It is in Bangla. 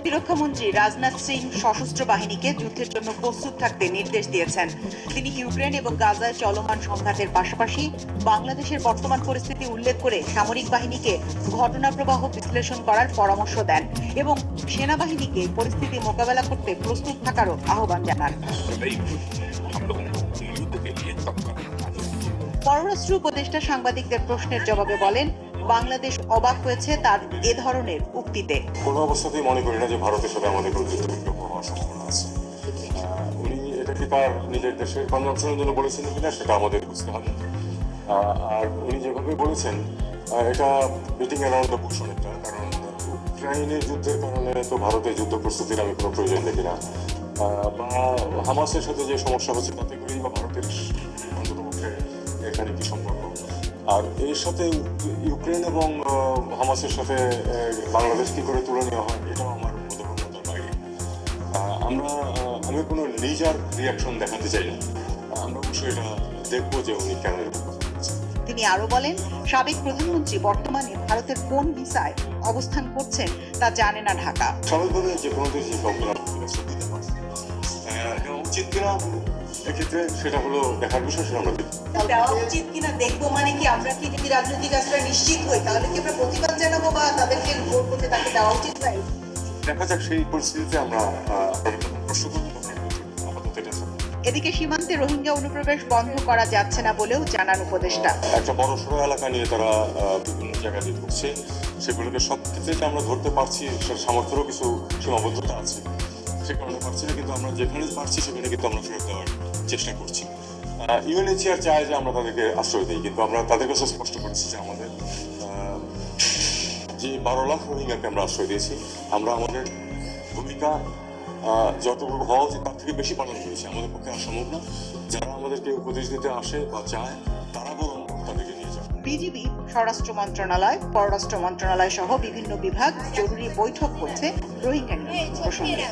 প্রতিরক্ষামন্ত্রী রাজনাথ সিং সশস্ত্র বাহিনীকে যুদ্ধের জন্য প্রস্তুত থাকতে নির্দেশ দিয়েছেন। তিনি ইউক্রেন এবং গাজায় চলমান সংঘাতের পাশাপাশি বাংলাদেশের বর্তমান পরিস্থিতি উল্লেখ করে সামরিক বাহিনীকে ঘটনাপ্রবাহ বিশ্লেষণ করার পরামর্শ দেন এবং সেনাবাহিনীকে পরিস্থিতি মোকাবেলা করতে প্রস্তুত থাকারও আহ্বান জানান। পররাষ্ট্র উপদেষ্টা সাংবাদিকদের প্রশ্নের জবাবে বলেন, বাংলাদেশ অবাক হয়েছে তার এ ধরনের উক্তিতে। কোনো অবস্থাতেই মনে করি না যে ভারতের সাথে আমাদের কোনো যুদ্ধ বিগ্রহ হওয়ার সম্ভাবনা আছে। উনি এটা কি তার নিজের দেশের কনজামশনের জন্য বলেছেন কিনা সেটা আমাদের বুঝতে হবে। আর উনি যেভাবে বলেছেন এটা বিটিং অ্যারাউন্ড দ্য বুশ অনেকটা, কারণ ইউক্রাইনের যুদ্ধের কারণে তো ভারতের যুদ্ধ প্রস্তুতির আমি কোনো প্রয়োজন দেখি না, বা হামাসের সাথে যে সমস্যা হচ্ছে তাতে করেই বা ভারতের অন্ততপক্ষে এখানে কি সম্পর্ক। আর এর সাথে ইউক্রেন এবং হামাসের সাথে বাংলাদেশ কি করে তুলে নেওয়া হয় এটাও আমার বোধগম্যতার বাইরে। আমি কোনো নিজার রিয়াকশন দেখাতে চাই না, আমরা অবশ্যই এটা দেখবো যে উনি কেন। তিনি আরো বলেন, সাবেক প্রধানমন্ত্রী বর্তমানে ভারতের কোন ভিসায় অবস্থান করছেন তা জানে না ঢাকা। স্বাভাবিকভাবে যে কোনো দেশে কাউকে দিতে পারে উচিত কিনা এক্ষেত্রে সেটা হলো দেখার বিষয়, সেটা আমরা দেওয়া উচিত কিনা দেখবো। মানে কি আমরা কি যদি রাজনৈতিক আশ্রয় নিশ্চিত হই তাহলে কি আমরা প্রতিবাদ জানাবো বা তাদেরকে ভোট করতে তাকে দেওয়া উচিত নয়? দেখা যাক সেই পরিস্থিতিতে আমরা প্রশ্ন করবো। এদিকে সীমান্তে রোহিঙ্গা অনুপ্রবেশ বন্ধ করা যাচ্ছে না বলেও জানান উপদেষ্টা। একটা বড় সড়ো এলাকা নিয়ে তারা বিভিন্ন জায়গায় ঢুকছে, সেগুলোকে সব ক্ষেত্রে যে আমরা ধরতে পারছি সামর্থ্যেরও কিছু সীমাবদ্ধতা আছে, সে কারণে পারছি না, কিন্তু আমরা যেখানে পারছি সেখানে কিন্তু আমরা ফেরত দেওয়ার চেষ্টা করছি। ইউএনএইচসিআর চায় যে আমরা তাদেরকে আশ্রয় দিই, কিন্তু আমরা তাদের কাছে স্পষ্ট করেছি যে আমাদের যে 12 লাখ রোহিঙ্গাকে আমরা আশ্রয় দিয়েছি, আমরা আমাদের ভূমিকা যতটুকু হওয়া উচিত তার থেকে বেশি পালন করেছি। আমাদের পক্ষে অসম্ভব না, যারা আমাদেরকে উপদেশ দিতে আসে বা চায় তারা বরং তাদেরকে নিয়ে যান। বিজিবি, স্বরাষ্ট্র মন্ত্রণালয়, পররাষ্ট্র মন্ত্রণালয় সহ বিভিন্ন বিভাগ জরুরি বৈঠক করছে রোহিঙ্গা নিয়ে প্রসঙ্গে।